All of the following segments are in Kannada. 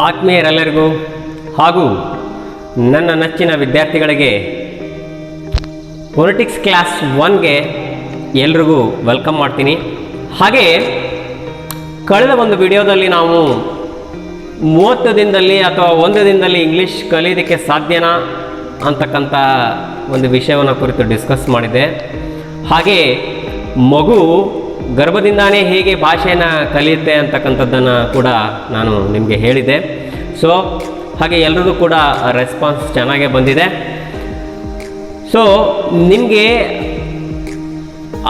ಆತ್ಮೀಯರೆಲ್ಲರಿಗೂ ಹಾಗೂ ನನ್ನ ನೆಚ್ಚಿನ ವಿದ್ಯಾರ್ಥಿಗಳಿಗೆ ಫೊನೆಟಿಕ್ಸ್ ಕ್ಲಾಸ್ 1ಗೆ ಎಲ್ರಿಗೂ ವೆಲ್ಕಮ್ ಮಾಡ್ತೀನಿ. ಹಾಗೆ ಕಳೆದ ಒಂದು ವಿಡಿಯೋದಲ್ಲಿ ನಾವು 30 ದಿನದಲ್ಲಿ ಅಥವಾ 1 ದಿನದಲ್ಲಿ ಇಂಗ್ಲೀಷ್ ಕಲಿಯೋದಕ್ಕೆ ಸಾಧ್ಯನಾ ಅಂತಕ್ಕಂಥ ಒಂದು ವಿಷಯವನ್ನು ಕುರಿತು ಡಿಸ್ಕಸ್ ಮಾಡಿದ್ದೆ. ಹಾಗೆ ಮಗು ಗರ್ಭದಿಂದಾನೇ ಹೇಗೆ ಭಾಷೆಯನ್ನು ಕಲಿಯುತ್ತೆ ಅಂತಕ್ಕಂಥದ್ದನ್ನು ಕೂಡ ನಾನು ನಿಮಗೆ ಹೇಳಿದ್ದೆ. ಸೊ ಹಾಗೆ ಎಲ್ರಿಗೂ ಕೂಡ ರೆಸ್ಪಾನ್ಸ್ ಚೆನ್ನಾಗೇ ಬಂದಿದೆ. ಸೊ ನಿಮಗೆ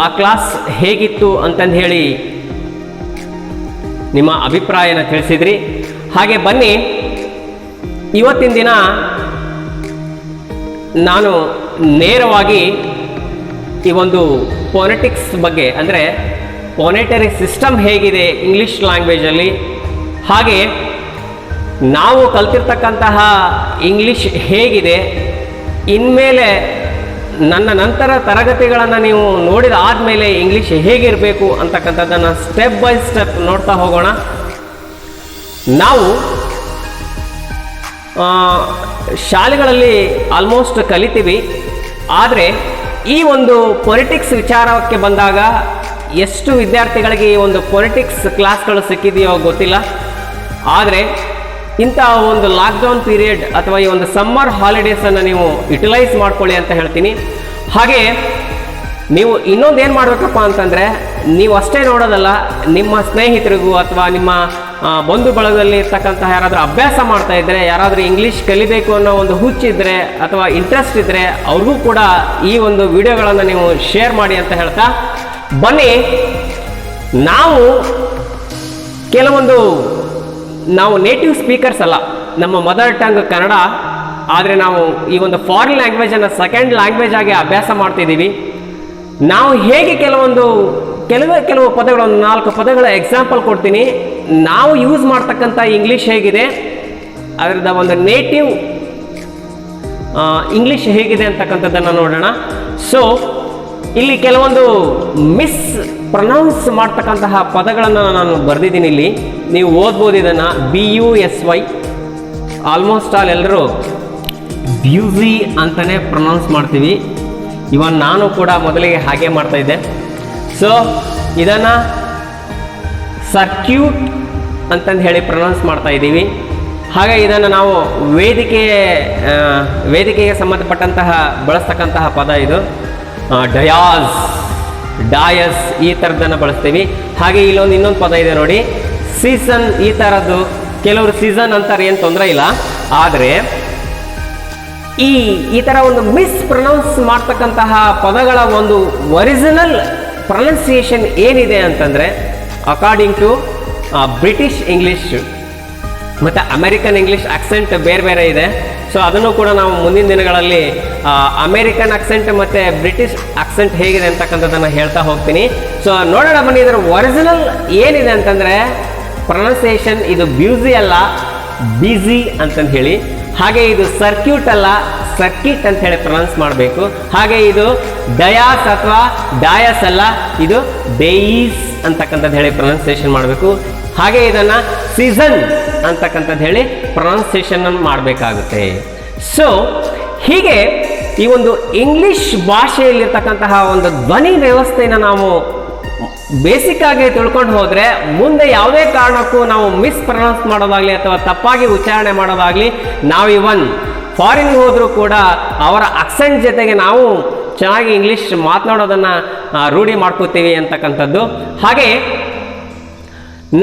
ಆ ಕ್ಲಾಸ್ ಹೇಗಿತ್ತು ಅಂತಂದು ಹೇಳಿ ನಿಮ್ಮ ಅಭಿಪ್ರಾಯನ ತಿಳಿಸಿದ್ರಿ. ಹಾಗೆ ಬನ್ನಿ, ಇವತ್ತಿನ ದಿನ ನಾನು ನೇರವಾಗಿ ಈ ಒಂದು ಫೊನೆಟಿಕ್ಸ್ ಬಗ್ಗೆ, ಅಂದರೆ ಫೊನೆಟರಿ ಸಿಸ್ಟಮ್ ಹೇಗಿದೆ ಇಂಗ್ಲೀಷ್ ಲ್ಯಾಂಗ್ವೇಜಲ್ಲಿ, ಹಾಗೆ ನಾವು ಕಲ್ತಿರ್ತಕ್ಕಂತಹ ಇಂಗ್ಲೀಷ್ ಹೇಗಿದೆ, ಇನ್ಮೇಲೆ ನನ್ನ ನಂತರ ತರಗತಿಗಳನ್ನು ನೀವು ನೋಡಿದ ಆದಮೇಲೆ ಇಂಗ್ಲೀಷ್ ಹೇಗಿರಬೇಕು ಅಂತಕ್ಕಂಥದ್ದನ್ನು ಸ್ಟೆಪ್ ಬೈ ಸ್ಟೆಪ್ ನೋಡ್ತಾ ಹೋಗೋಣ. ನಾವು ಶಾಲೆಗಳಲ್ಲಿ ಆಲ್ಮೋಸ್ಟ್ ಕಲಿತೀವಿ, ಆದರೆ ಈ ಒಂದು ಫೊನೆಟಿಕ್ಸ್ ವಿಚಾರಕ್ಕೆ ಬಂದಾಗ ಎಷ್ಟು ವಿದ್ಯಾರ್ಥಿಗಳಿಗೆ ಈ ಒಂದು ಫೊನೆಟಿಕ್ಸ್ ಕ್ಲಾಸ್ಗಳು ಸಿಕ್ಕಿದೆಯೋ ಗೊತ್ತಿಲ್ಲ. ಆದರೆ ಇಂಥ ಒಂದು ಲಾಕ್ಡೌನ್ ಪೀರಿಯಡ್ ಅಥವಾ ಈ ಒಂದು ಸಮ್ಮರ್ ಹಾಲಿಡೇಸನ್ನು ನೀವು ಯುಟಿಲೈಸ್ ಮಾಡ್ಕೊಳ್ಳಿ ಅಂತ ಹೇಳ್ತೀನಿ. ಹಾಗೆ ನೀವು ಇನ್ನೊಂದು ಏನು ಮಾಡಬೇಕಪ್ಪ ಅಂತಂದರೆ, ನೀವು ಅಷ್ಟೇ ನೋಡೋದಲ್ಲ, ನಿಮ್ಮ ಸ್ನೇಹಿತರಿಗೂ ಅಥವಾ ನಿಮ್ಮ ಬಂಧು ಬಳಗದಲ್ಲಿ ಇರ್ತಕ್ಕಂತಹ ಯಾರಾದರೂ ಅಭ್ಯಾಸ ಮಾಡ್ತಾ ಇದ್ದರೆ, ಯಾರಾದರೂ ಇಂಗ್ಲೀಷ್ ಕಲಿಬೇಕು ಅನ್ನೋ ಒಂದು ಹುಚ್ಚಿದ್ರೆ ಅಥವಾ ಇಂಟ್ರೆಸ್ಟ್ ಇದ್ದರೆ ಅವ್ರಿಗೂ ಕೂಡ ಈ ಒಂದು ವಿಡಿಯೋಗಳನ್ನು ನೀವು ಶೇರ್ ಮಾಡಿ ಅಂತ ಹೇಳ್ತಾ, ಬನ್ನಿ ನಾವು ನೇಟಿವ್ ಸ್ಪೀಕರ್ಸ್ ಅಲ್ಲ, ನಮ್ಮ ಮದರ್ ಟಂಗ್ ಕನ್ನಡ, ಆದರೆ ನಾವು ಈ ಒಂದು ಫಾರಿನ್ ಲ್ಯಾಂಗ್ವೇಜನ್ನು ಸೆಕೆಂಡ್ ಲ್ಯಾಂಗ್ವೇಜ್ ಆಗಿ ಅಭ್ಯಾಸ ಮಾಡ್ತಿದ್ದೀವಿ. ನಾವು ಹೇಗೆ ಕೆಲವು ಪದಗಳು, 4 ಪದಗಳ ಎಕ್ಸಾಂಪಲ್ ಕೊಡ್ತೀನಿ. ನಾವು ಯೂಸ್ ಮಾಡ್ತಕ್ಕಂಥ ಇಂಗ್ಲೀಷ್ ಹೇಗಿದೆ, ಅದರದ ಒಂದು ನೇಟಿವ್ ಇಂಗ್ಲೀಷ್ ಹೇಗಿದೆ ಅಂತಕ್ಕಂಥದ್ದನ್ನು ನೋಡೋಣ. ಸೊ ಇಲ್ಲಿ ಕೆಲವೊಂದು ಮಿಸ್ ಪ್ರೊನೌನ್ಸ್ ಮಾಡ್ತಕ್ಕಂತಹ ಪದಗಳನ್ನು ನಾನು ಬರೆದಿದ್ದೀನಿ. ಇಲ್ಲಿ ನೀವು ಓದ್ಬೋದು. ಇದನ್ನು BUSY, ಆಲ್ಮೋಸ್ಟ್ ಆಲ್ ಎಲ್ಲರೂ ಬ್ಯೂಸಿ ಅಂತಲೇ ಪ್ರೊನೌನ್ಸ್ ಮಾಡ್ತೀವಿ. ಇವನ್ ನಾನು ಕೂಡ ಮೊದಲಿಗೆ ಹಾಗೆ ಮಾಡ್ತಾಯಿದ್ದೆ. ಸೊ ಇದನ್ನು ಸರ್ಕ್ಯೂಟ್ ಅಂತಂದು ಹೇಳಿ ಪ್ರೊನೌನ್ಸ್ ಮಾಡ್ತಾ ಇದ್ದೀವಿ. ಹಾಗೆ ಇದನ್ನು ನಾವು ವೇದಿಕೆಗೆ ಸಂಬಂಧಪಟ್ಟಂತಹ ಬಳಸ್ತಕ್ಕಂತಹ ಪದ ಇದು. ಡಯಾಸ್ ಈ ಥರದ್ದನ್ನು ಬಳಸ್ತೀವಿ. ಹಾಗೆ ಇನ್ನೊಂದು ಪದ ಇದೆ ನೋಡಿ, ಸೀಸನ್. ಈ ಥರದ್ದು ಕೆಲವರು ಸೀಸನ್ ಅಂತಾರೆ, ಏನು ತೊಂದರೆ ಇಲ್ಲ. ಆದರೆ ಈ ಥರ ಒಂದು ಮಿಸ್ ಪ್ರೊನೌನ್ಸ್ ಮಾಡ್ತಕ್ಕಂತಹ ಪದಗಳ ಒಂದು ಒರಿಜಿನಲ್ ಪ್ರೊನೌನ್ಸಿಯೇಷನ್ ಏನಿದೆ ಅಂತಂದರೆ, ಅಕಾರ್ಡಿಂಗ್ ಟು ಬ್ರಿಟಿಷ್ ಇಂಗ್ಲೀಷ್ ಮತ್ತು ಅಮೆರಿಕನ್ ಇಂಗ್ಲೀಷ್ ಆಕ್ಸೆಂಟ್ ಬೇರೆ ಬೇರೆ ಇದೆ. ಸೊ ಅದನ್ನು ಕೂಡ ನಾವು ಮುಂದಿನ ದಿನಗಳಲ್ಲಿ ಅಮೇರಿಕನ್ ಆಕ್ಸೆಂಟ್ ಮತ್ತು ಬ್ರಿಟಿಷ್ ಆಕ್ಸೆಂಟ್ ಹೇಗಿದೆ ಅಂತಕ್ಕಂಥದ್ದನ್ನು ಹೇಳ್ತಾ ಹೋಗ್ತೀನಿ. ಸೊ ನೋಡೋಣ ಬನ್ನಿ, ಇದರ ಒರಿಜಿನಲ್ ಏನಿದೆ ಅಂತಂದರೆ ಪ್ರೊನೌನ್ಸಿಯೇಷನ್ ಇದು ಬ್ಯೂಸಿ ಅಲ್ಲ, ಬಿಸಿ ಅಂತಂದು ಹೇಳಿ. ಹಾಗೆ ಇದು ಸರ್ಕ್ಯೂಟ್ ಅಲ್ಲ, ಸರ್ಕಿಟ್ ಅಂತ ಹೇಳಿ ಪ್ರೊನೌನ್ಸ್ ಮಾಡಬೇಕು. ಹಾಗೆ ಇದು ಡಯಾಸ್ ಅಥವಾ ಡಯಾಸ್ ಅಲ್ಲ, ಇದು ಡೇಯಿಸ್ ಅಂತಕ್ಕಂಥದ್ದು ಹೇಳಿ ಪ್ರೊನೌನ್ಸಿಯೇಷನ್ ಮಾಡಬೇಕು. ಹಾಗೆ ಇದನ್ನು ಸೀಸನ್ ಅಂತಕ್ಕಂಥದ್ದು ಹೇಳಿ ಪ್ರೊನೌನ್ಸಿಯೇಷನ್ ಮಾಡಬೇಕಾಗುತ್ತೆ. ಸೊ ಹೀಗೆ ಈ ಒಂದು ಇಂಗ್ಲಿಷ್ ಭಾಷೆಯಲ್ಲಿರ್ತಕ್ಕಂತಹ ಒಂದು ಧ್ವನಿ ವ್ಯವಸ್ಥೆಯನ್ನು ನಾವು ಬೇಸಿಕ್ ಆಗಿ ತಿಳ್ಕೊಂಡು ಹೋದರೆ, ಮುಂದೆ ಯಾವುದೇ ಕಾರಣಕ್ಕೂ ನಾವು ಮಿಸ್ ಪ್ರೊನೌನ್ಸ್ ಮಾಡೋದಾಗಲಿ ಅಥವಾ ತಪ್ಪಾಗಿ ಉಚ್ಚಾರಣೆ ಮಾಡೋದಾಗಲಿ, ನಾವು ಇವನ್ ಫಾರಿನ್ಗೆ ಹೋದರೂ ಕೂಡ ಅವರ ಅಕ್ಸೆಂಟ್ ಜೊತೆಗೆ ನಾವು ಚೆನ್ನಾಗಿ ಇಂಗ್ಲೀಷ್ ಮಾತನಾಡೋದನ್ನು ರೂಢಿ ಮಾಡ್ಕೋತೀವಿ ಅಂತಕ್ಕಂಥದ್ದು. ಹಾಗೆ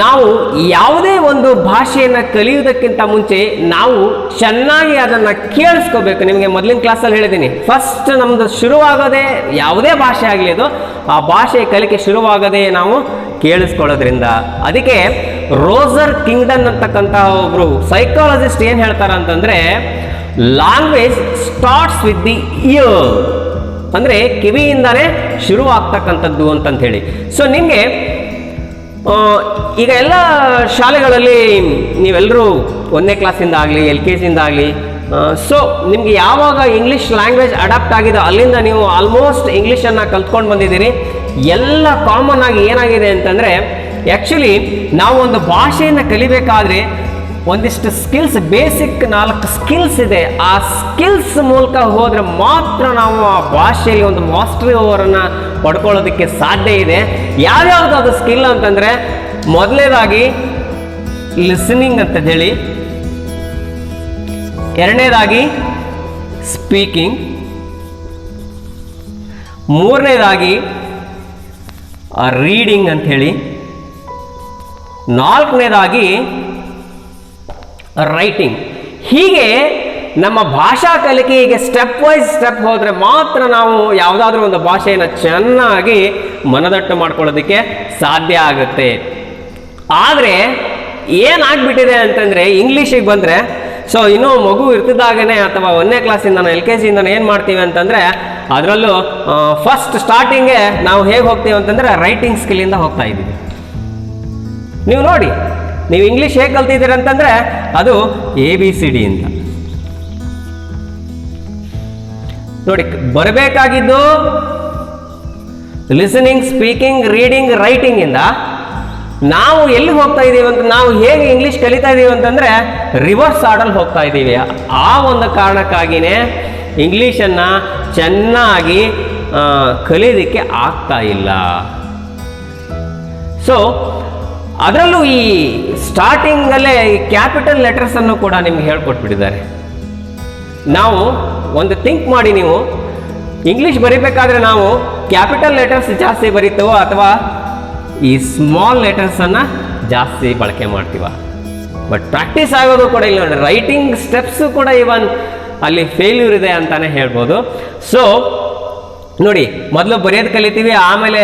ನಾವು ಯಾವುದೇ ಒಂದು ಭಾಷೆಯನ್ನು ಕಲಿಯುವುದಕ್ಕಿಂತ ಮುಂಚೆ ನಾವು ಚೆನ್ನಾಗಿ ಅದನ್ನು ಕೇಳಿಸ್ಕೋಬೇಕು. ನಿಮಗೆ ಮೊದಲಿನ ಕ್ಲಾಸಲ್ಲಿ ಹೇಳಿದ್ದೀನಿ, ಫಸ್ಟ್ ನಮ್ಮದು ಶುರುವಾಗೋದೇ ಯಾವುದೇ ಭಾಷೆ ಆಗಲಿ, ಅದು ಆ ಭಾಷೆ ಕಲಿಕೆ ಶುರುವಾಗೋದೇ ನಾವು ಕೇಳಿಸ್ಕೊಳ್ಳೋದ್ರಿಂದ. ಅದಕ್ಕೆ ರೋಜರ್ ಕಿಂಗ್ಡನ್ ಅಂತಕ್ಕಂತಹ ಒಬ್ಬರು ಸೈಕಾಲಜಿಸ್ಟ್ ಏನು ಹೇಳ್ತಾರೆ ಅಂತಂದರೆ, language starts with the year, ಅಂದರೆ ಕಿವಿಯಿಂದನೇ ಶುರುವಾಗ್ತಕ್ಕಂಥದ್ದು ಅಂತಂತ ಹೇಳಿ. ಸೊ ನಿಮಗೆ ಈಗ ಎಲ್ಲ ಶಾಲೆಗಳಲ್ಲಿ ನೀವೆಲ್ಲರೂ 1ನೇ ಕ್ಲಾಸಿಂದ ಆಗಲಿ LKGಯಿಂದ ಆಗಲಿ, ಸೊ ನಿಮಗೆ ಯಾವಾಗ ಇಂಗ್ಲೀಷ್ ಲ್ಯಾಂಗ್ವೇಜ್ ಅಡಾಪ್ಟ್ ಆಗಿದೆ ಅಲ್ಲಿಂದ ನೀವು ಆಲ್ಮೋಸ್ಟ್ ಇಂಗ್ಲೀಷನ್ನು ಕಲ್ತ್ಕೊಂಡು ಬಂದಿದ್ದೀರಿ. ಎಲ್ಲ ಕಾಮನ್ ಆಗಿ ಏನಾಗಿದೆ ಅಂತಂದರೆ, ಆ್ಯಕ್ಚುಲಿ ನಾವು ಒಂದು ಭಾಷೆಯನ್ನು ಕಲಿಬೇಕಾದ್ರೆ ಒಂದಿಷ್ಟು ಸ್ಕಿಲ್ಸ್, ಬೇಸಿಕ್ 4 ಸ್ಕಿಲ್ಸ್ ಇದೆ. ಆ ಸ್ಕಿಲ್ಸ್ ಮೂಲಕ ಹೋದರೆ ಮಾತ್ರ ನಾವು ಆ ಭಾಷೆಯಲ್ಲಿ ಒಂದು ಮಾಸ್ಟರಿ ಓವರನ್ನು ಪಡ್ಕೊಳ್ಳೋದಕ್ಕೆ ಸಾಧ್ಯ ಇದೆ. ಯಾವ್ಯಾವುದು ಅದು ಸ್ಕಿಲ್ ಅಂತಂದರೆ, ಮೊದಲನೇದಾಗಿ ಲಿಸನಿಂಗ್ ಅಂತ ಹೇಳಿ, ಎರಡನೇದಾಗಿ ಸ್ಪೀಕಿಂಗ್, ಮೂರನೇದಾಗಿ ರೀಡಿಂಗ್ ಅಂಥೇಳಿ, ನಾಲ್ಕನೇದಾಗಿ ರೈಟಿಂಗ್. ಹೀಗೆ ನಮ್ಮ ಭಾಷಾ ಕಲಿಕೆಗೆ ಸ್ಟೆಪ್ ವೈಸ್ ಸ್ಟೆಪ್ ಹೋದರೆ ಮಾತ್ರ ನಾವು ಯಾವುದಾದ್ರೂ ಒಂದು ಭಾಷೆಯನ್ನು ಚೆನ್ನಾಗಿ ಮನದಟ್ಟು ಮಾಡ್ಕೊಳ್ಳೋದಕ್ಕೆ ಸಾಧ್ಯ ಆಗುತ್ತೆ. ಆದರೆ ಏನಾಗ್ಬಿಟ್ಟಿದೆ ಅಂತಂದರೆ, ಇಂಗ್ಲೀಷಿಗೆ ಬಂದರೆ, ಸೊ ಇನ್ನೂ ಮಗು ಇರ್ತಿದ್ದಾಗನೇ ಅಥವಾ 1ನೇ ಕ್ಲಾಸಿಂದ LKG ಏನು ಮಾಡ್ತೀವಿ ಅಂತಂದರೆ, ಅದರಲ್ಲೂ ಫಸ್ಟ್ ಸ್ಟಾರ್ಟಿಂಗೇ ನಾವು ಹೇಗೆ ಹೋಗ್ತೀವಿ ಅಂತಂದರೆ ರೈಟಿಂಗ್ ಸ್ಕಿಲ್ಲಿಂದ ಹೋಗ್ತಾ ಇದ್ದೀವಿ. ನೀವು ನೋಡಿ, ನೀವು ಇಂಗ್ಲೀಷ್ ಹೇಗೆ ಕಲ್ತಿದ್ದೀರ ಅಂತಂದರೆ ಅದು ABCD ಅಂತ ನೋಡಿ. ಬರಬೇಕಾಗಿದ್ದು ಲಿಸನಿಂಗ್, ಸ್ಪೀಕಿಂಗ್, ರೀಡಿಂಗ್, ರೈಟಿಂಗ್ ಇಂದ ನಾವು ಎಲ್ಲಿ ಹೋಗ್ತಾ ಇದ್ದೀವಿ ಅಂತ, ನಾವು ಹೇಗೆ ಇಂಗ್ಲೀಷ್ ಕಲಿತಾ ಇದ್ದೀವಿ ಅಂತಂದರೆ ರಿವರ್ಸ್ ಆರ್ಡರ್ ಹೋಗ್ತಾ ಇದ್ದೀವಿ. ಆ ಒಂದು ಕಾರಣಕ್ಕಾಗಿಯೇ ಇಂಗ್ಲೀಷನ್ನು ಚೆನ್ನಾಗಿ ಕಲಿಯೋದಕ್ಕೆ ಆಗ್ತಾ ಇಲ್ಲ. ಸೊ ಅದರಲ್ಲೂ ಈ ಸ್ಟಾರ್ಟಿಂಗಲ್ಲೇ ಈ ಕ್ಯಾಪಿಟಲ್ ಲೆಟರ್ಸನ್ನು ಕೂಡ ನಿಮ್ಗೆ ಹೇಳ್ಕೊಟ್ಬಿಟ್ಟಿದ್ದಾರೆ. ನಾವು ಒಂದು ಥಿಂಕ್ ಮಾಡಿ, ನೀವು ಇಂಗ್ಲೀಷ್ ಬರೀಬೇಕಾದ್ರೆ ನಾವು ಕ್ಯಾಪಿಟಲ್ ಲೆಟರ್ಸ್ ಜಾಸ್ತಿ ಬರೀತವೋ ಅಥವಾ ಈ ಸ್ಮಾಲ್ ಲೆಟರ್ಸನ್ನು ಜಾಸ್ತಿ ಬಳಕೆ ಮಾಡ್ತೀವ? ಬಟ್ ಪ್ರಾಕ್ಟೀಸ್ ಆಗೋದು ಕೂಡ ಇಲ್ಲ ನೋಡಿ. ರೈಟಿಂಗ್ ಸ್ಟೆಪ್ಸು ಕೂಡ ಇವನ್ ಅಲ್ಲಿ ಫೇಲ್ಯೂರ್ ಇದೆ ಅಂತಲೇ ಹೇಳ್ಬೋದು. ಸೊ ನೋಡಿ, ಮೊದಲು ಬರೆಯೋದು ಕಲಿತೀವಿ, ಆಮೇಲೆ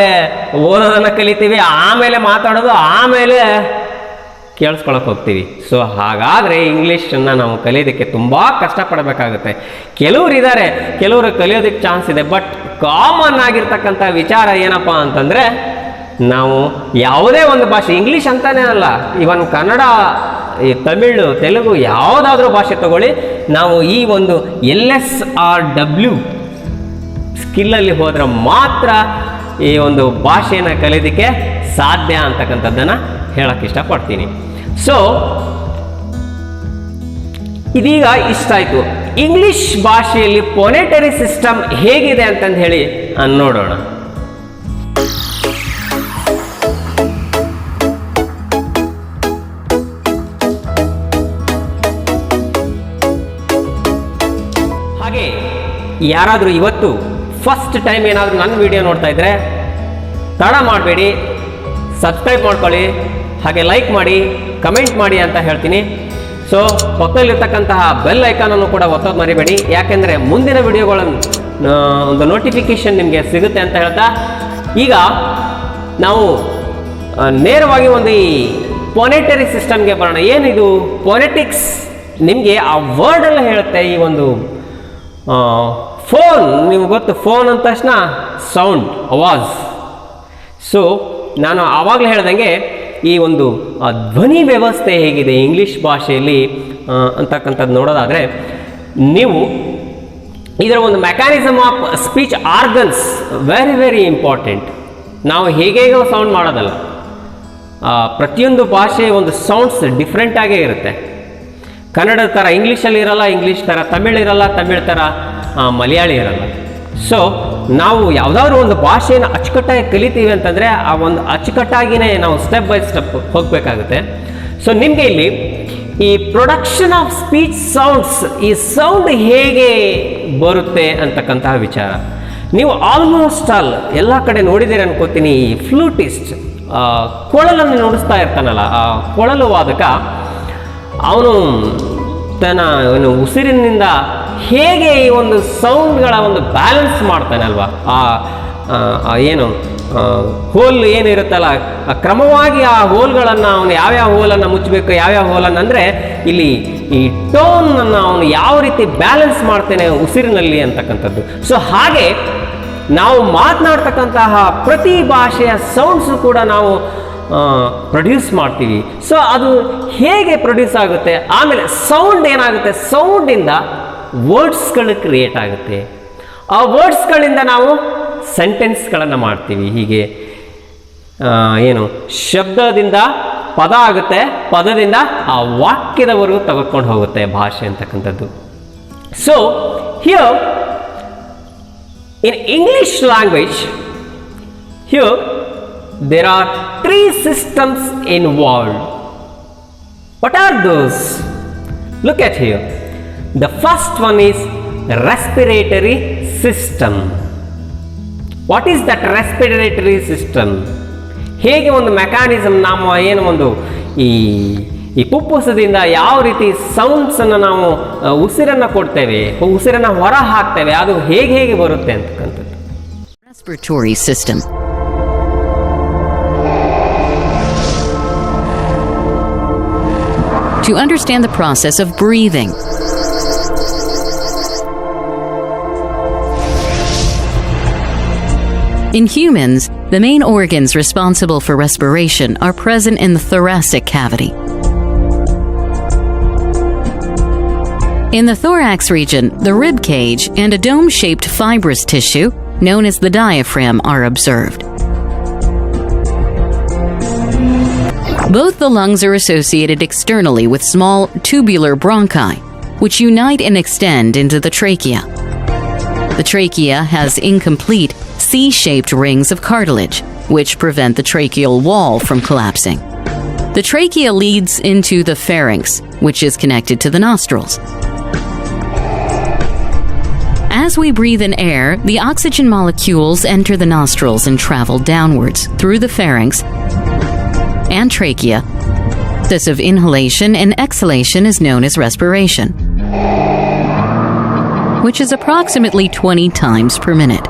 ಓದೋದನ್ನು ಕಲಿತೀವಿ, ಆಮೇಲೆ ಮಾತಾಡೋದು, ಆಮೇಲೆ ಕೇಳಿಸ್ಕೊಳಕ್ಕೆ ಹೋಗ್ತೀವಿ. ಸೊ ಹಾಗಾದರೆ ಇಂಗ್ಲೀಷನ್ನು ನಾವು ಕಲಿಯೋದಕ್ಕೆ ತುಂಬ ಕಷ್ಟಪಡಬೇಕಾಗುತ್ತೆ. ಕೆಲವರು ಇದ್ದಾರೆ, ಕೆಲವರು ಕಲಿಯೋದಕ್ಕೆ ಚಾನ್ಸ್ ಇದೆ. ಬಟ್ ಕಾಮನ್ ಆಗಿರ್ತಕ್ಕಂಥ ವಿಚಾರ ಏನಪ್ಪ ಅಂತಂದರೆ, ನಾವು ಯಾವುದೇ ಒಂದು ಭಾಷೆ, ಇಂಗ್ಲೀಷ್ ಅಂತಾನೇ ಅಲ್ಲ, ಇವನ್ ಕನ್ನಡ, ಈ ತಮಿಳು, ತೆಲುಗು, ಯಾವುದಾದ್ರೂ ಭಾಷೆ ತಗೊಳ್ಳಿ, ನಾವು ಈ ಒಂದು LSRW ಸ್ಕಿಲ್ಲಲ್ಲಿ ಹೋದರೆ ಮಾತ್ರ ಈ ಒಂದು ಭಾಷೆಯನ್ನು ಕಲಿಯೋದಕ್ಕೆ ಸಾಧ್ಯ ಅಂತಕ್ಕಂಥದ್ದನ್ನು ಹೇಳಕ್ಕೆ ಇಷ್ಟಪಡ್ತೀನಿ. ಸೊ ಇದೀಗ ಇಷ್ಟ ಆಯಿತು. ಇಂಗ್ಲಿಷ್ ಭಾಷೆಯಲ್ಲಿ ಫೋನೆಟರಿ ಸಿಸ್ಟಮ್ ಹೇಗಿದೆ ಅಂತಂದು ಹೇಳಿ ನೋಡೋಣ. ಹಾಗೆ ಯಾರಾದರೂ ಇವತ್ತು ಫಸ್ಟ್ ಟೈಮ್ ಏನಾದರೂ ನನ್ನ ವಿಡಿಯೋ ನೋಡ್ತಾ ಇದ್ದರೆ ತಡ ಮಾಡಬೇಡಿ, ಸಬ್ಸ್ಕ್ರೈಬ್ ಮಾಡ್ಕೊಳ್ಳಿ, ಹಾಗೆ ಲೈಕ್ ಮಾಡಿ, ಕಮೆಂಟ್ ಮಾಡಿ ಅಂತ ಹೇಳ್ತೀನಿ. ಸೊ ಪಕ್ಕದಲ್ಲಿರ್ತಕ್ಕಂತಹ ಬೆಲ್ ಐಕಾನನ್ನು ಕೂಡ ಒತ್ತೋದು ಮರಿಬೇಡಿ, ಯಾಕೆಂದರೆ ಮುಂದಿನ ವಿಡಿಯೋಗಳನ್ನು ಒಂದು ನೋಟಿಫಿಕೇಷನ್ ನಿಮಗೆ ಸಿಗುತ್ತೆ ಅಂತ ಹೇಳ್ತಾ, ಈಗ ನಾವು ನೇರವಾಗಿ ಒಂದು ಈ ಫೋನೆಟರಿ ಸಿಸ್ಟಮ್ಗೆ ಬರೋಣ. ಏನಿದು ಫೋನೆಟಿಕ್ಸ್? ನಿಮಗೆ ಆ ವರ್ಡೆಲ್ಲ ಹೇಳುತ್ತೆ. ಈ ಒಂದು ಫೋನ್, ನೀವು ಗೊತ್ತು, ಫೋನ್ ಅಂದ ತಕ್ಷಣ ಸೌಂಡ್, ಆವಾಜ್. ಸೊ ನಾನು ಆವಾಗಲೇ ಹೇಳ್ದಂಗೆ ಈ ಒಂದು ಧ್ವನಿ ವ್ಯವಸ್ಥೆ ಹೇಗಿದೆ ಇಂಗ್ಲೀಷ್ ಭಾಷೆಯಲ್ಲಿ ಅಂತಕ್ಕಂಥದ್ದು ನೋಡೋದಾದರೆ, ನೀವು ಇದರ ಒಂದು mechanism of speech organs very very important. ನಾವು ಹೇಗೇಗೋ ಸೌಂಡ್ ಮಾಡೋದಲ್ಲ, ಪ್ರತಿಯೊಂದು ಭಾಷೆಯ ಒಂದು ಸೌಂಡ್ಸ್ ಡಿಫ್ರೆಂಟಾಗೇ ಇರುತ್ತೆ. ಕನ್ನಡದ ಥರ ಇಂಗ್ಲೀಷಲ್ಲಿ ಇರಲ್ಲ, ಇಂಗ್ಲೀಷ್ ಥರ ತಮಿಳ್ ಇರಲ್ಲ, ತಮಿಳ್ ಥರ ಮಲಯಾಳಿ ಇರಲ್ಲ. ಸೊ ನಾವು ಯಾವುದಾದ್ರೂ ಒಂದು ಭಾಷೆಯನ್ನು ಅಚ್ಚುಕಟ್ಟಾಗಿ ಕಲಿತೀವಿ ಅಂತಂದರೆ ಆ ಒಂದು ಅಚ್ಚುಕಟ್ಟಾಗಿಯೇ ನಾವು ಸ್ಟೆಪ್ ಬೈ ಸ್ಟೆಪ್ ಹೋಗಬೇಕಾಗುತ್ತೆ. ಸೊ ನಿಮಗೆ ಇಲ್ಲಿ ಈ ಪ್ರೊಡಕ್ಷನ್ ಆಫ್ ಸ್ಪೀಚ್ ಸೌಂಡ್ಸ್, ಈ ಸೌಂಡ್ ಹೇಗೆ ಬರುತ್ತೆ ಅಂತಕ್ಕಂತಹ ವಿಚಾರ ನೀವು ಆಲ್ಮೋಸ್ಟ್ ಆಲ್ ಎಲ್ಲ ಕಡೆ ನೋಡಿದ್ದೀರಿ ಅನ್ಕೋತೀನಿ. ಈ ಫ್ಲೂಟಿಸ್ಟ್ ಕೊಳಲನ್ನು ನುಡಿಸ್ತಾ ಇರ್ತಾನಲ್ಲ, ಆ ಕೊಳಲು ವಾದಕ ಅವನು ತನ್ನ ಉಸಿರಿನಿಂದ ಹೇಗೆ ಈ ಒಂದು ಸೌಂಡ್ಗಳ ಒಂದು ಬ್ಯಾಲೆನ್ಸ್ ಮಾಡ್ತಾನೆ ಅಲ್ವಾ, ಏನು ಹೋಲ್ ಏನಿರುತ್ತಲ್ಲ, ಕ್ರಮವಾಗಿ ಆ ಹೋಲ್ಗಳನ್ನು ಅವನು ಯಾವ್ಯಾವ ಹೋಲನ್ನು ಮುಚ್ಚಬೇಕು, ಯಾವ್ಯಾವ ಹೋಲನ್ನು ಅಂದರೆ ಇಲ್ಲಿ ಈ ಟೋನನ್ನು ಅವನು ಯಾವ ರೀತಿ ಬ್ಯಾಲೆನ್ಸ್ ಮಾಡ್ತಾನೆ ಉಸಿರಿನಲ್ಲಿ ಅಂತಕ್ಕಂಥದ್ದು. ಸೊ ಹಾಗೆ ನಾವು ಮಾತನಾಡ್ತಕ್ಕಂತಹ ಪ್ರತಿ ಭಾಷೆಯ ಸೌಂಡ್ಸು ಕೂಡ ನಾವು ಪ್ರೊಡ್ಯೂಸ್ ಮಾಡ್ತೀವಿ. ಸೊ ಅದು ಹೇಗೆ ಪ್ರೊಡ್ಯೂಸ್ ಆಗುತ್ತೆ, ಆಮೇಲೆ ಸೌಂಡ್ ಏನಾಗುತ್ತೆ, ಸೌಂಡಿಂದ ವರ್ಡ್ಸ್ಗಳು ಕ್ರಿಯೇಟ್ ಆಗುತ್ತೆ. ಆ ವರ್ಡ್ಸ್ಗಳಿಂದ ನಾವು ಸೆಂಟೆನ್ಸ್ಗಳನ್ನು ಮಾಡ್ತೀವಿ. ಹೀಗೆ ಏನು ಶಬ್ದದಿಂದ ಪದ ಆಗುತ್ತೆ, ಪದದಿಂದ ಆ ವಾಕ್ಯದವರೆಗೂ ತೆಗೆದುಕೊಂಡು ಹೋಗುತ್ತೆ ಭಾಷೆ ಅಂತಕ್ಕಂಥದ್ದು. So here in English language, here there are three systems involved. What are those? Look at here. The first one is respiratory system. What is that respiratory system? ಹೇಗೆ ಒಂದು ಮೆಕ್ಯಾನಿಸಮ್ ನಾವು ಏನು ಒಂದು ಈ ಪುಪ್ಪುಸದಿಂದ ಯಾವ ರೀತಿ ಸೌಂಡ್ಸನ್ನು ನಾವು ಉಸಿರನ್ನು ಕೊಡ್ತೇವೆ, ಉಸಿರನ್ನು ಹೊರ ಹಾಕ್ತೇವೆ, ಅದು ಹೇಗೆ ಬರುತ್ತೆ ಅಂತಕ್ಕಂಥದ್ದು. Respiratory system. To understand the process of breathing, in humans, the main organs responsible for respiration are present in the thoracic cavity. In the thorax region, the rib cage and a dome-shaped fibrous tissue, known as the diaphragm, are observed. Both the lungs are associated externally with small tubular bronchi, which unite and extend into the trachea. The trachea has incomplete C-shaped rings of cartilage, which prevent the tracheal wall from collapsing. The trachea leads into the pharynx, which is connected to the nostrils. As we breathe in air, the oxygen molecules enter the nostrils and travel downwards through the pharynx and trachea. The process of inhalation and exhalation is known as respiration, which is approximately 20 times per minute.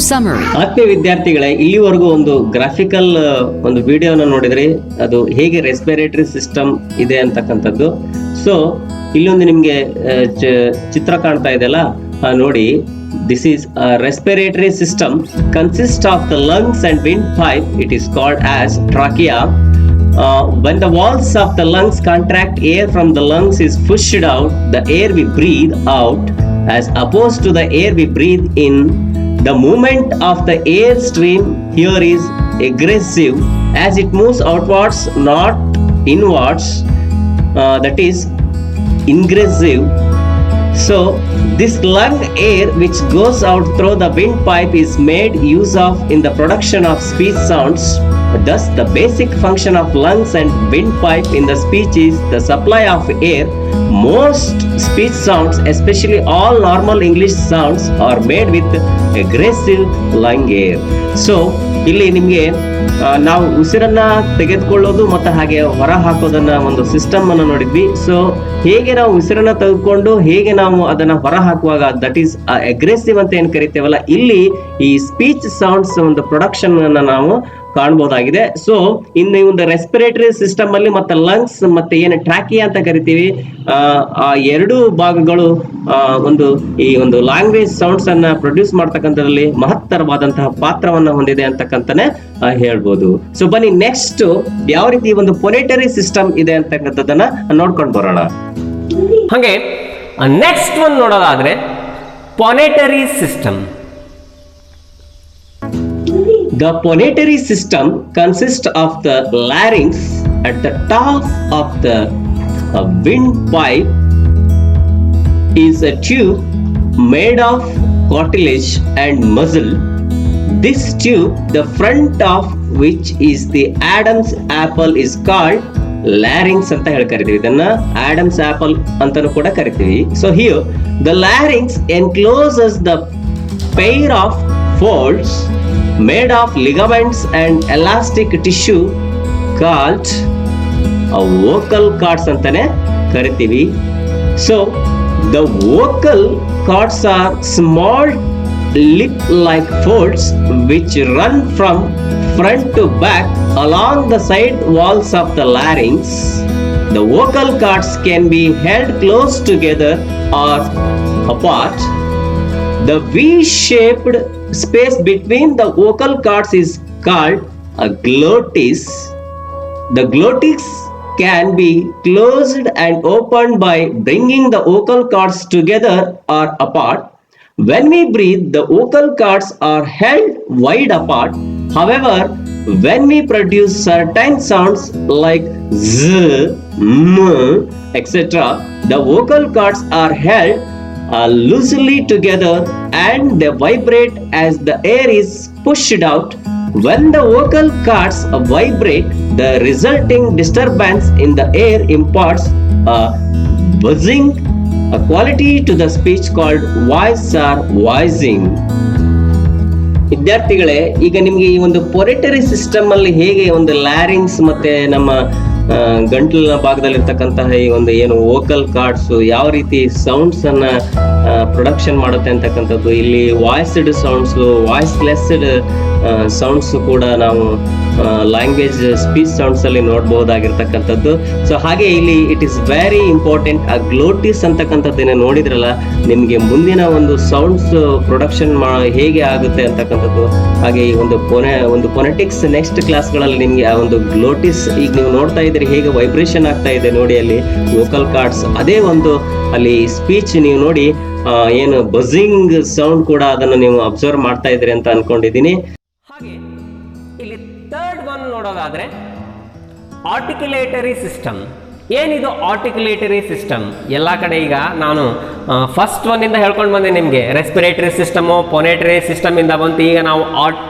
Summary. ಆತ್ಮೀಯ ವಿದ್ಯಾರ್ಥಿಗಳೇ, ಇಲ್ಲಿವರೆಗೂ ಒಂದು ಗ್ರಾಫಿಕಲ್ ಒಂದು ವಿಡಿಯೋನ ನೋಡಿದ್ರಿ, ಅದು ಹೇಗೆ ರೆಸ್ಪಿರೇಟರಿ ಸಿಸ್ಟಮ್ ಇದೆ ಅಂತಕ್ಕಂಥದ್ದು. ಸೊ ಇಲ್ಲೊಂದು ನಿಮ್ಗೆ ಚಿತ್ರ ಕಾಣ್ತಾ ಇದೆಯಲ್ಲ, ನೋಡಿ, this is respiratory system consist of the lungs and wind pipe. It is called as trachea. When the walls of the lungs contract, air from the lungs is pushed out. The air we breathe out as opposed to the air we breathe in. The movement of the air stream here is aggressive as it moves outwards, not inwards. That is ingressive. So this lung air which goes out through the windpipe is made use of in the production of speech sounds. Thus the basic function of lungs and windpipe in the speech is the supply of air. Most speech sounds, especially all normal English sounds, are made with aggressive lung air. So ಇಲ್ಲಿ ನಿಮಗೆ ನಾವು ಉಸಿರನ್ನ ತೆಗೆದುಕೊಳ್ಳೋದು ಮತ್ತು ಹಾಗೆ ಹೊರ ಹಾಕೋದನ್ನ ಒಂದು ಸಿಸ್ಟಮ್ ಅನ್ನು ನೋಡಿದ್ವಿ. ಸೊ ಹೇಗೆ ನಾವು ಉಸಿರನ್ನ ತೆಗೆದುಕೊಂಡು ಹೇಗೆ ನಾವು ಅದನ್ನ ಹೊರ ಹಾಕುವಾಗ ದಟ್ ಈಸ್ ಅಗ್ರೆಸಿವ್ ಅಂತ ಏನ್ ಕರಿತೇವಲ್ಲ, ಇಲ್ಲಿ ಈ ಸ್ಪೀಚ್ ಸೌಂಡ್ಸ್ ಒಂದು ಪ್ರೊಡಕ್ಷನ್ ಅನ್ನ ನಾವು ಕಾಣಬಹುದಾಗಿದೆ. ಸೊ ಇನ್ನು ಈ ಒಂದು ರೆಸ್ಪಿರೇಟರಿ ಸಿಸ್ಟಮ್ ಅಲ್ಲಿ ಮತ್ತೆ ಲಂಗ್ಸ್ ಮತ್ತೆ ಏನು ಟ್ರಾಕಿಯಾ ಅಂತ ಕರಿತೀವಿ, ಆ ಎರಡು ಭಾಗಗಳು ಈ ಒಂದು ಲ್ಯಾಂಗ್ವೇಜ್ ಸೌಂಡ್ಸ್ ಅನ್ನ ಪ್ರೊಡ್ಯೂಸ್ ಮಾಡ್ತಕ್ಕಂಥದ್ರಲ್ಲಿ ಮಹತ್ತರವಾದಂತಹ ಪಾತ್ರವನ್ನ ಹೊಂದಿದೆ ಅಂತಕ್ಕಂತಾನೆ ಹೇಳ್ಬೋದು. ಸೊ ಬನ್ನಿ ನೆಕ್ಸ್ಟ್ ಯಾವ ರೀತಿ ಒಂದು ಫೋನೆಟರಿ ಸಿಸ್ಟಮ್ ಇದೆ ಅಂತಕ್ಕಂಥದ್ದನ್ನ ನೋಡ್ಕೊಂಡು ಬರೋಣ. ಹಾಗೆ ನೆಕ್ಸ್ಟ್ ಒಂದು ನೋಡೋದಾದ್ರೆ ಫೋನೆಟರಿ system. The phonatory system consists of the larynx at the top of the windpipe is a tube made of cartilage and muscle. This tube, the front of which is the Adam's apple, is called larynx ಅಂತ ಹೇಳಿ ಕರಿತೀವಿ. ಇದನ್ನ Adam's apple ಅಂತಾನೂ ಕೂಡ ಕರಿತೀವಿ. So here the larynx encloses the pair of folds made of ligaments and elastic tissue called vocal cords ಅಂತಾನೆ ಕರಿತೀವಿ. So the vocal cords are small lip-like folds which run from front to back along the side walls of the larynx. The vocal cords can be held close together or apart. The V-shaped space between the vocal cords is called a glottis. The glottis can be closed and opened by bringing the vocal cords together or apart. When we breathe, the vocal cords are held wide apart. However, when we produce certain sounds like z, m, etc., the vocal cords are held loosely together and they vibrate as the air is pushed out. When the vocal cords vibrate, the resulting disturbance in the air imparts a buzzing, a quality to the speech called voice or voicing. ವಿದ್ಯಾರ್ಥಿಗಳೇ, ಈಗ ನಿಮಗೆ ಈ ಒಂದು ಪೊರೆಟರಿ ಸಿಸ್ಟಮ್ ಅಲ್ಲಿ ಹೇಗೆ ಒಂದು ಲ್ಯಾರಿಂಗ್ಸ್ ಮತ್ತೆ ನಮ್ಮ ಗಂಟಲಿನ ಭಾಗದಲ್ಲಿರ್ತಕ್ಕಂತಹ ಈ ಒಂದು ಏನು ವೋಕಲ್ ಕಾರ್ಡ್ಸ್ ಯಾವ ರೀತಿ ಸೌಂಡ್ಸ್ ಅನ್ನ ಪ್ರೊಡಕ್ಷನ್ ಮಾಡುತ್ತೆ ಅಂತಕ್ಕಂಥದ್ದು, ಇಲ್ಲಿ ವಾಯ್ಸ್ಡ್ ಸೌಂಡ್ಸ್, ವಾಯ್ಸ್ಲೆಸ್ಡ್ ಸೌಂಡ್ಸ್ ಕೂಡ ನಾವು ಲ್ಯಾಂಗ್ವೇಜ್ ಸ್ಪೀಚ್ ಸೌಂಡ್ಸ್ ಅಲ್ಲಿ ನೋಡಬಹುದಾಗಿರ್ತಕ್ಕಂಥದ್ದು. ಸೊ ಹಾಗೆ ಇಲ್ಲಿ ಇಟ್ ಇಸ್ ವೆರಿ ಇಂಪಾರ್ಟೆಂಟ್. ಆ ಗ್ಲೋಟಿಸ್ ಅಂತಕ್ಕಂಥದ್ದನ್ನ ನೋಡಿದ್ರಲ್ಲ, ನಿಮಗೆ ಮುಂದಿನ ಒಂದು ಸೌಂಡ್ಸ್ ಪ್ರೊಡಕ್ಷನ್ ಹೇಗೆ ಆಗುತ್ತೆ ಅಂತಕ್ಕಂಥದ್ದು, ಹಾಗೆ ಈ ಒಂದು ಫೊನೆಟಿಕ್ಸ್ ನೆಕ್ಸ್ಟ್ ಕ್ಲಾಸ್ಗಳಲ್ಲಿ ನಿಮಗೆ ಆ ಒಂದು ಗ್ಲೋಟಿಸ್ ಈಗ ನೀವು ನೋಡ್ತಾ ಇದ್ದೀರಿ ಹೇಗೆ ವೈಬ್ರೇಷನ್ ಆಗ್ತಾ ಇದೆ ನೋಡಿ, ಅಲ್ಲಿ ವೋಕಲ್ ಕಾರ್ಡ್ಸ್ ಅದೇ ಒಂದು ಅಲ್ಲಿ ಸ್ಪೀಚ್ ನೀವು ನೋಡಿ ಏನು ಬಝಿಂಗ್ ಸೌಂಡ್ ಕೂಡ ಅದನ್ನು ನೀವು ಅಬ್ಸರ್ವ್ ಮಾಡ್ತಾ ಇದ್ರಿ ಅಂತ ಅನ್ಕೊಂಡಿದ್ದೀನಿ. ಹಾಗೆ ಇಲ್ಲಿ ಥರ್ಡ್ ಒನ್ ನೋಡೋದಾದ್ರೆ ಆರ್ಟಿಕ್ಯುಲೇಟರಿ ಸಿಸ್ಟಮ್. ಏನಿದು ಆರ್ಟಿಕ್ಯುಲೇಟರಿ ಸಿಸ್ಟಮ್? ಎಲ್ಲ ಕಡೆ ಈಗ ನಾನು ಫಸ್ಟ್ ಒನ್ನಿಂದ ಹೇಳ್ಕೊಂಡು ಬಂದೆ ನಿಮಗೆ, ರೆಸ್ಪಿರೇಟರಿ ಸಿಸ್ಟಮು, ಫೊನೆಟರಿ ಸಿಸ್ಟಮ್ ಇಂದ ಬಂತು. ಈಗ ನಾವು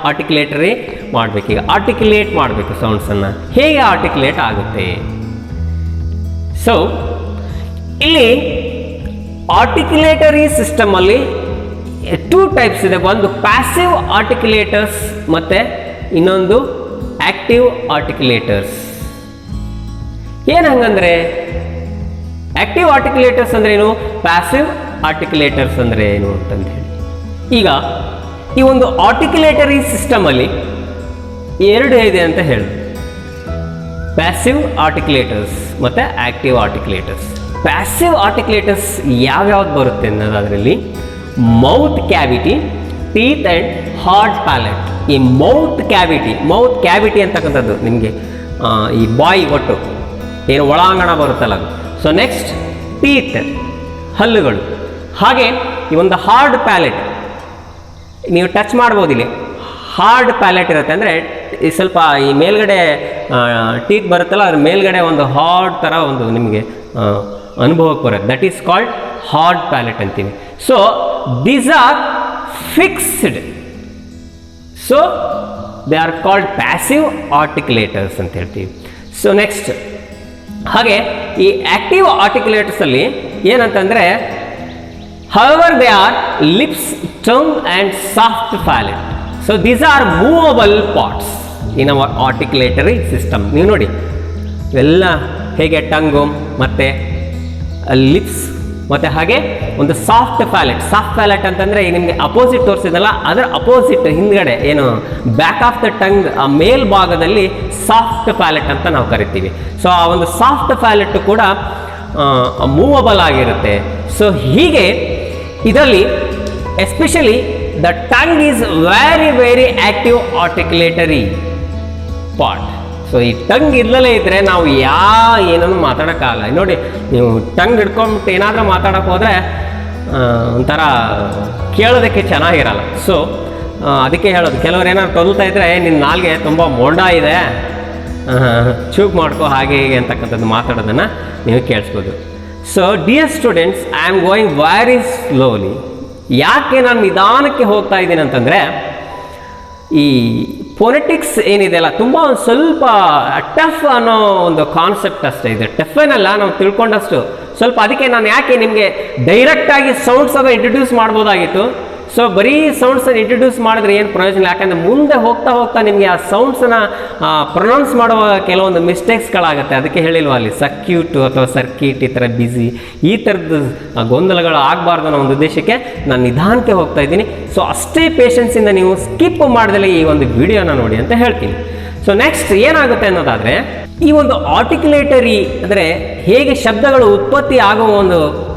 ಆರ್ಟಿಕ್ಯುಲೇಟರಿ ಮಾಡಬೇಕು. ಈಗ ಆರ್ಟಿಕ್ಯುಲೇಟ್ ಮಾಡಬೇಕು ಸೌಂಡ್ಸನ್ನು. ಹೇಗೆ ಆರ್ಟಿಕ್ಯುಲೇಟ್ ಆಗುತ್ತೆ? ಸೊ ಇಲ್ಲಿ ಆರ್ಟಿಕ್ಯುಲೇಟರಿ ಸಿಸ್ಟಮ್ ಅಲ್ಲಿ ಟೂ ಟೈಪ್ಸ್ ಇದೆ. ಒಂದು ಪ್ಯಾಸಿವ್ ಆರ್ಟಿಕ್ಯುಲೇಟರ್ಸ್ ಮತ್ತೆ ಇನ್ನೊಂದು ಆಕ್ಟಿವ್ ಆರ್ಟಿಕ್ಯುಲೇಟರ್ಸ್. ಏನ್ ಹಂಗಂದ್ರೆ ಆಕ್ಟಿವ್ ಆರ್ಟಿಕ್ಯುಲೇಟರ್ಸ್ ಅಂದ್ರೆ ಏನು, ಪ್ಯಾಸಿವ್ ಆರ್ಟಿಕ್ಯುಲೇಟರ್ಸ್ ಅಂದ್ರೆ ಏನು ಅಂತಂದು ಹೇಳಿ. ಈಗ ಈ ಒಂದು ಆರ್ಟಿಕ್ಯುಲೇಟರಿ ಸಿಸ್ಟಮ್ ಅಲ್ಲಿ ಎರಡು ಇದೆ ಅಂತ ಹೇಳಿ, ಪ್ಯಾಸಿವ್ ಆರ್ಟಿಕ್ಯುಲೇಟರ್ಸ್ ಮತ್ತೆ ಆಕ್ಟಿವ್ ಆರ್ಟಿಕ್ಯುಲೇಟರ್ಸ್. ಪ್ಯಾಸಿವ್ ಆರ್ಟಿಕ್ಯುಲೇಟರ್ಸ್ ಯಾವ್ಯಾವ್ದು ಬರುತ್ತೆ ಅನ್ನೋದ್ರಲ್ಲಿ mouth cavity, teeth and hard palette. ಈ ಮೌತ್ ಕ್ಯಾವಿಟಿ ಅಂತಕ್ಕಂಥದ್ದು ನಿಮಗೆ ಈ ಬಾಯಿ ಒಟ್ಟು ಏನು ಒಳಾಂಗಣ ಬರುತ್ತಲ್ಲ ಅದು. ಸೊ ನೆಕ್ಸ್ಟ್ ಟೀತ್, ಹಲ್ಲುಗಳು. ಹಾಗೆ ಈ ಒಂದು ಹಾರ್ಡ್ ಪ್ಯಾಲೆಟ್ ನೀವು ಟಚ್ ಮಾಡ್ಬೋದಿಲ್ಲಿ. ಹಾರ್ಡ್ ಪ್ಯಾಲೆಟ್ ಇರುತ್ತೆ ಅಂದರೆ ಈ ಸ್ವಲ್ಪ ಈ ಮೇಲ್ಗಡೆ ಟೀತ್ ಬರುತ್ತಲ್ಲ, ಅದ್ರ ಮೇಲ್ಗಡೆ ಒಂದು ಹಾರ್ಡ್ ಥರ ಒಂದು ನಿಮಗೆ ಅನುಭವಕ್ಕೆ ಬರುತ್ತೆ. That is called hard palate ಅಂತೀವಿ. So these are fixed, so they are called passive articulators ಅಂತ ಹೇಳ್ತೀವಿ. ಸೊ ನೆಕ್ಸ್ಟ್ ಹಾಗೆ ಈ ಆಕ್ಟಿವ್ ಆರ್ಟಿಕ್ಯುಲೇಟರ್ಸ್ ಅಲ್ಲಿ ಏನಂತಂದ್ರೆ, however they are lips, tongue and soft palate. So these are movable parts in our articulatory system. ನೀವು ನೋಡಿ ಎಲ್ಲ ಹೇಗೆ ಟಂಗು ಮತ್ತು ಲಿಪ್ಸ್ ಮತ್ತು ಹಾಗೆ ಒಂದು ಸಾಫ್ಟ್ ಪ್ಯಾಲೆಟ್ ಅಂತಂದರೆ ನಿಮಗೆ ಅಪೋಸಿಟ್ ತೋರಿಸಿದಲ್ಲ, ಅದರ ಅಪೋಸಿಟ್ ಹಿಂದ್ಗಡೆ ಏನು ಬ್ಯಾಕ್ ಆಫ್ ದ ಟಂಗ್ ಆ ಮೇಲ್ಭಾಗದಲ್ಲಿ ಸಾಫ್ಟ್ ಪ್ಯಾಲೆಟ್ ಅಂತ ನಾವು ಕರಿತೀವಿ. ಸೊ ಆ ಒಂದು ಸಾಫ್ಟ್ ಪ್ಯಾಲೆಟ್ ಕೂಡ ಮೂವಬಲ್ ಆಗಿರುತ್ತೆ. ಸೊ ಹೀಗೆ ಇದರಲ್ಲಿ especially the tongue is very very active articulatory part. So ಈ ಟಂಗ್ ಇಲ್ಲಲೇ ಇದ್ದರೆ ನಾವು ಏನನ್ನು ಮಾತಾಡೋಕ್ಕಾಗಲ್ಲ. ನೋಡಿ, ನೀವು ಟಂಗ್ ಹಿಡ್ಕೊಂಡ್ಬಿಟ್ಟು ಏನಾದರೂ ಮಾತಾಡೋಕೆ ಹೋದರೆ ಒಂಥರ ಕೇಳೋದಕ್ಕೆ ಚೆನ್ನಾಗಿರಲ್ಲ. ಸೊ ಅದಕ್ಕೆ ಹೇಳೋದು, ಕೆಲವ್ರು ಏನಾದ್ರು ತೊಲ್ತಾ ಇದ್ದರೆ ನಿನ್ನ ನಾಲ್ಗೆ ತುಂಬ ಮೊಂಡ ಇದೆ, ಚೂಕ್ ಮಾಡ್ಕೋ ಹಾಗೆ ಹೀಗೆ ಅಂತಕ್ಕಂಥದ್ದು ಮಾತಾಡೋದನ್ನು ನೀವು ಕೇಳಿಸ್ಬೋದು. So dear students, I am going very slowly. ಯಾಕೆ ನಾನು ನಿಧಾನಕ್ಕೆ ಹೋಗ್ತಾ ಇದ್ದೀನಿ ಅಂತಂದರೆ, ಈ ಫೊನೆಟಿಕ್ಸ್ ಏನಿದೆ ಅಲ್ಲ, ತುಂಬ ಒಂದು ಸ್ವಲ್ಪ ಟಫ್ ಅನ್ನೋ ಒಂದು ಕಾನ್ಸೆಪ್ಟ್ ಅಷ್ಟೇ ಇದೆ. ಟಫ್ ಏನಲ್ಲ, ನಾವು ತಿಳ್ಕೊಂಡಷ್ಟು ಸ್ವಲ್ಪ. ಅದಕ್ಕೆ ನಾನು ಯಾಕೆ ನಿಮಗೆ ಡೈರೆಕ್ಟಾಗಿ ಸೌಂಡ್ಸ್ ಅನ್ನು ಇಂಟ್ರೊಡ್ಯೂಸ್ ಮಾಡ್ಬೋದಾಗಿತ್ತು. ಸೊ ಬರೀ ಸೌಂಡ್ಸನ್ನು ಇಂಟ್ರೊಡ್ಯೂಸ್ ಮಾಡಿದ್ರೆ ಏನು ಪ್ರಯೋಜನ? ಯಾಕಂದರೆ ಮುಂದೆ ಹೋಗ್ತಾ ನಿಮಗೆ ಆ ಸೌಂಡ್ಸನ್ನು ಪ್ರೊನೌನ್ಸ್ ಮಾಡುವ ಕೆಲವೊಂದು ಮಿಸ್ಟೇಕ್ಸ್ಗಳಾಗುತ್ತೆ. ಅದಕ್ಕೆ ಹೇಳಿಲ್ವ ಅಲ್ಲಿ ಸರ್ಕ್ಯೂಟು ಅಥವಾ ಸರ್ಕಿಟ್ ಈ ಥರ ಬ್ಯುಸಿ, ಈ ಥರದ್ದು ಗೊಂದಲಗಳು ಆಗಬಾರ್ದು ಅನ್ನೋ ಒಂದು ಉದ್ದೇಶಕ್ಕೆ ನಾನು ನಿಧಾನಕ್ಕೆ ಹೋಗ್ತಾ ಇದ್ದೀನಿ. ಸೊ ಅಷ್ಟೇ ಪೇಷನ್ಸಿಂದ ನೀವು ಸ್ಕಿಪ್ ಮಾಡ್ದಲೇ ಈ ಒಂದು ವಿಡಿಯೋನ ನೋಡಿ ಅಂತ ಹೇಳ್ತೀನಿ. ಸೊ ನೆಕ್ಸ್ಟ್ ಏನಾಗುತ್ತೆ ಅನ್ನೋದಾದರೆ, ಈ ಒಂದು ಆರ್ಟಿಕ್ಯುಲೇಟರಿ ಅಂದರೆ ಹೇಗೆ ಶಬ್ದಗಳು ಉತ್ಪತ್ತಿ ಆಗುವ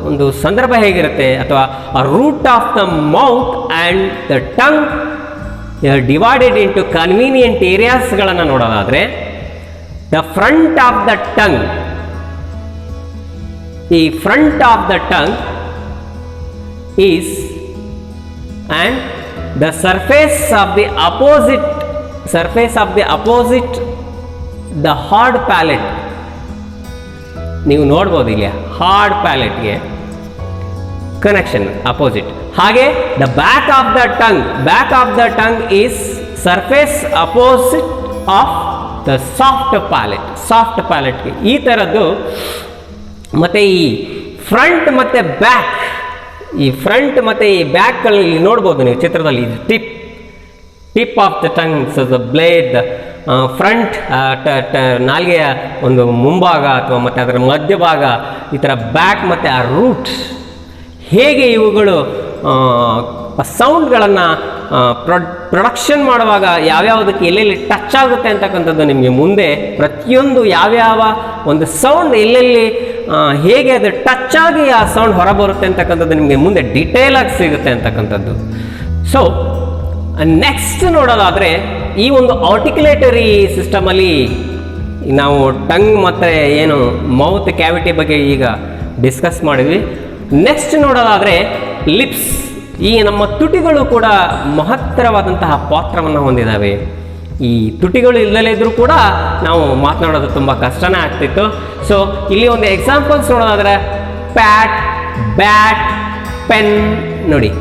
ಒಂದು ಸಂದರ್ಭ ಹೇಗಿರುತ್ತೆ, ಅಥವಾ root of the mouth and the tongue divided into convenient ಏರಿಯಾಸ್ಗಳನ್ನು ನೋಡೋದಾದರೆ, the front of the tongue, ಈ front of the tongue is and the surface of the opposite surface of the opposite the hard palate. ನೀವು ನೋಡ್ಬೋದು ಇಲ್ಲಿ ಹಾರ್ಡ್ ಪ್ಯಾಲೆಟ್ಗೆ ಕನೆಕ್ಷನ್ ಅಪೋಸಿಟ್. ಹಾಗೆ the back of the tongue is surface opposite of the soft ಪ್ಯಾಲೆಟ್ಗೆ ಈ ಥರದ್ದು. ಮತ್ತು ಈ ಫ್ರಂಟ್ ಮತ್ತು ಬ್ಯಾಕ್, ಈ ಫ್ರಂಟ್ ಮತ್ತು ಈ ಬ್ಯಾಕ್ಗಳಲ್ಲಿ ನೋಡ್ಬೋದು ನೀವು ಚಿತ್ರದಲ್ಲಿ. Tip of the tongue, so the blade, front ನಾಲ್ಗೆಯ ಒಂದು ಮುಂಭಾಗ ಅಥವಾ ಮತ್ತು ಅದರ ಮಧ್ಯಭಾಗ, ಈ ಥರ ಬ್ಯಾಕ್ ಮತ್ತು ಆ ರೂಟ್, ಹೇಗೆ ಇವುಗಳು ಸೌಂಡ್ಗಳನ್ನು ಪ್ರೊಡಕ್ಷನ್ ಮಾಡುವಾಗ ಯಾವ್ಯಾವುದಕ್ಕೆ ಎಲ್ಲೆಲ್ಲಿ ಟಚ್ ಆಗುತ್ತೆ ಅಂತಕ್ಕಂಥದ್ದು ನಿಮಗೆ ಮುಂದೆ ಪ್ರತಿಯೊಂದು ಯಾವ್ಯಾವ ಒಂದು ಸೌಂಡ್ ಎಲ್ಲೆಲ್ಲಿ ಹೇಗೆ ಅದು ಟಚ್ ಆಗಿ ಆ ಸೌಂಡ್ ಹೊರಬರುತ್ತೆ ಅಂತಕ್ಕಂಥದ್ದು ನಿಮಗೆ ಮುಂದೆ ಡೀಟೇಲ್ ಆಗಿ ಸಿಗುತ್ತೆ ಅಂತಕ್ಕಂಥದ್ದು. ಸೊ ನೆಕ್ಸ್ಟ್ ನೋಡೋದಾದರೆ ಈ ಒಂದು ಆರ್ಟಿಕ್ಯುಲೇಟರಿ ಸಿಸ್ಟಮಲ್ಲಿ ನಾವು ಟಂಗ್ ಮತ್ತು ಏನು ಮೌತ್ ಕ್ಯಾವಿಟಿ ಬಗ್ಗೆ ಈಗ ಡಿಸ್ಕಸ್ ಮಾಡಿದ್ವಿ. ನೆಕ್ಸ್ಟ್ ನೋಡೋದಾದರೆ ಲಿಪ್ಸ್, ಈ ನಮ್ಮ ತುಟಿಗಳು ಕೂಡ ಮಹತ್ತರವಾದಂತಹ ಪಾತ್ರವನ್ನು ಹೊಂದಿದ್ದಾವೆ. ಈ ತುಟಿಗಳು ಇಲ್ಲದೇ ಇದ್ರೂ ಕೂಡ ನಾವು ಮಾತನಾಡೋದು ತುಂಬ ಕಷ್ಟನೇ ಆಗ್ತಿತ್ತು. ಸೊ ಇಲ್ಲಿ ಒಂದು ಎಕ್ಸಾಂಪಲ್ಸ್ ನೋಡೋದಾದರೆ ಪ್ಯಾಟ್, ಬ್ಯಾಟ್, ಪೆನ್ ನೋಡಿ,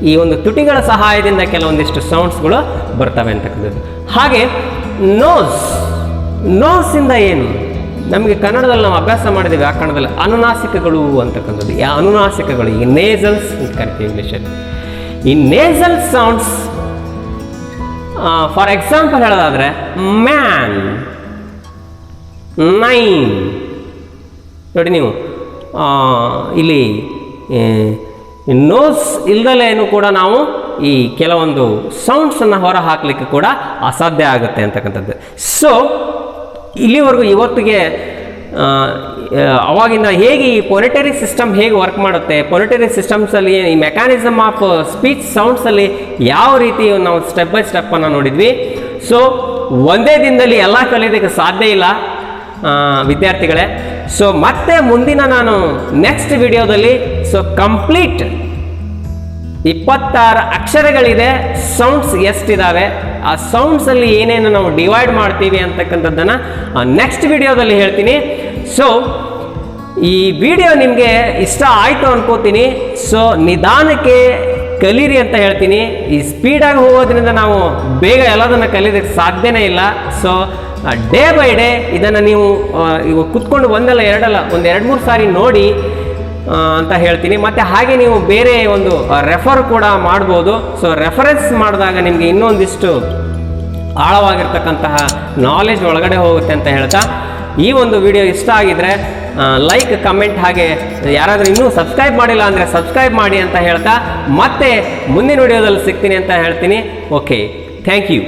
ಈ ಒಂದು ತುಟಿಗಳ ಸಹಾಯದಿಂದ ಕೆಲವೊಂದಿಷ್ಟು ಸೌಂಡ್ಸ್ಗಳು ಬರ್ತವೆ ಅಂತಕ್ಕಂಥದ್ದು. ಹಾಗೆ ನೋಸಿಂದ ಏನು ನಮಗೆ ಕನ್ನಡದಲ್ಲಿ ನಾವು ಅಭ್ಯಾಸ ಮಾಡಿದ ವ್ಯಾಕರಣದಲ್ಲಿ ಅನುನಾಸಿಕಗಳು ಅಂತಕ್ಕಂಥದ್ದು. ಅನುನಾಸಿಕಗಳು ಈ ನೇಸಲ್ಸ್ ಅಂತ ಕರಿತೀವಿ ಇಂಗ್ಲೀಷಲ್ಲಿ. ಈ ನೇಸಲ್ ಸೌಂಡ್ಸ್ ಫಾರ್ ಎಕ್ಸಾಂಪಲ್ ಹೇಳೋದಾದರೆ ಮ್ಯಾನ್, ನೈನ್ ನೋಡಿ ನೀವು ಇಲ್ಲಿ ನೋಸ್ ಇಲ್ದಲೇನು ಕೂಡ ನಾವು ಈ ಕೆಲವೊಂದು ಸೌಂಡ್ಸನ್ನು ಹೊರ ಹಾಕಲಿಕ್ಕೆ ಕೂಡ ಅಸಾಧ್ಯ ಆಗುತ್ತೆ ಅಂತಕ್ಕಂಥದ್ದು. ಸೊ ಇಲ್ಲಿವರೆಗೂ ಇವತ್ತಿಗೆ ಅವಾಗಿಂದ ಹೇಗೆ ಈ ಫೋನೆಟರಿ ಸಿಸ್ಟಮ್ ಹೇಗೆ ವರ್ಕ್ ಮಾಡುತ್ತೆ, ಫೋನೆಟರಿ ಸಿಸ್ಟಮ್ಸಲ್ಲಿ ಈ ಮೆಕ್ಯಾನಿಸಮ್ ಆಫ್ ಸ್ಪೀಚ್ ಸೌಂಡ್ಸಲ್ಲಿ ಯಾವ ರೀತಿ ನಾವು ಸ್ಟೆಪ್ ಬೈ ಸ್ಟೆಪ್ಪನ್ನು ನೋಡಿದ್ವಿ. ಸೊ ಒಂದೇ ದಿನದಲ್ಲಿ ಎಲ್ಲ ಕಲಿಯೋದಕ್ಕೆ ಸಾಧ್ಯ ಇಲ್ಲ ವಿದ್ಯಾರ್ಥಿಗಳೇ. ಸೊ ಮತ್ತೆ ಮುಂದಿನ ನಾನು ನೆಕ್ಸ್ಟ್ ವಿಡಿಯೋದಲ್ಲಿ ಕಂಪ್ಲೀಟ್ 26 ಅಕ್ಷರಗಳಿದೆ, ಸೌಂಡ್ಸ್ ಎಷ್ಟಿದ್ದಾವೆ, ಆ ಸೌಂಡ್ಸಲ್ಲಿ ಏನೇನು ನಾವು ಡಿವೈಡ್ ಮಾಡ್ತೀವಿ ಅಂತಕ್ಕಂಥದ್ದನ್ನು ನೆಕ್ಸ್ಟ್ ವಿಡಿಯೋದಲ್ಲಿ ಹೇಳ್ತೀನಿ. ಸೊ ಈ ವಿಡಿಯೋ ನಿಮಗೆ ಇಷ್ಟ ಆಯಿತು ಅನ್ಕೋತೀನಿ. ಸೊ ನಿಧಾನಕ್ಕೆ ಕಲೀರಿ ಅಂತ ಹೇಳ್ತೀನಿ. ಈ ಸ್ಪೀಡಾಗಿ ಹೋಗೋದ್ರಿಂದ ನಾವು ಬೇಗ ಎಲ್ಲದನ್ನು ಕಲಿಯೋದಕ್ಕೆ ಸಾಧ್ಯನೇ ಇಲ್ಲ. ಸೊ ಡೇ ಬೈ ಡೇ ಇದನ್ನು ನೀವು ಇವಾಗ ಕುತ್ಕೊಂಡು ಒಂದಲ್ಲ ಎರಡಲ್ಲ ಒಂದು 2-3 ಸಾರಿ ನೋಡಿ ಅಂತ ಹೇಳ್ತೀನಿ. ಮತ್ತು ಹಾಗೆ ನೀವು ಬೇರೆ ಒಂದು ರೆಫರ್ ಕೂಡ ಮಾಡ್ಬೋದು. ಸೊ ರೆಫರೆನ್ಸ್ ಮಾಡಿದಾಗ ನಿಮಗೆ ಇನ್ನೊಂದಿಷ್ಟು ಆಳವಾಗಿರ್ತಕ್ಕಂತಹ ನಾಲೆಜ್ ಒಳಗಡೆ ಹೋಗುತ್ತೆ ಅಂತ ಹೇಳ್ತಾ, ಈ ಒಂದು ವಿಡಿಯೋ ಇಷ್ಟ ಆಗಿದ್ರೆ ಲೈಕ್, ಕಮೆಂಟ್, ಹಾಗೆ ಯಾರಾದರೂ ಇನ್ನೂ ಸಬ್ಸ್ಕ್ರೈಬ್ ಮಾಡಿಲ್ಲ ಅಂದರೆ ಸಬ್ಸ್ಕ್ರೈಬ್ ಮಾಡಿ ಅಂತ ಹೇಳ್ತಾ ಮತ್ತೆ ಮುಂದಿನ ವಿಡಿಯೋದಲ್ಲಿ ಸಿಗ್ತೀನಿ ಅಂತ ಹೇಳ್ತೀನಿ. Okay, thank you.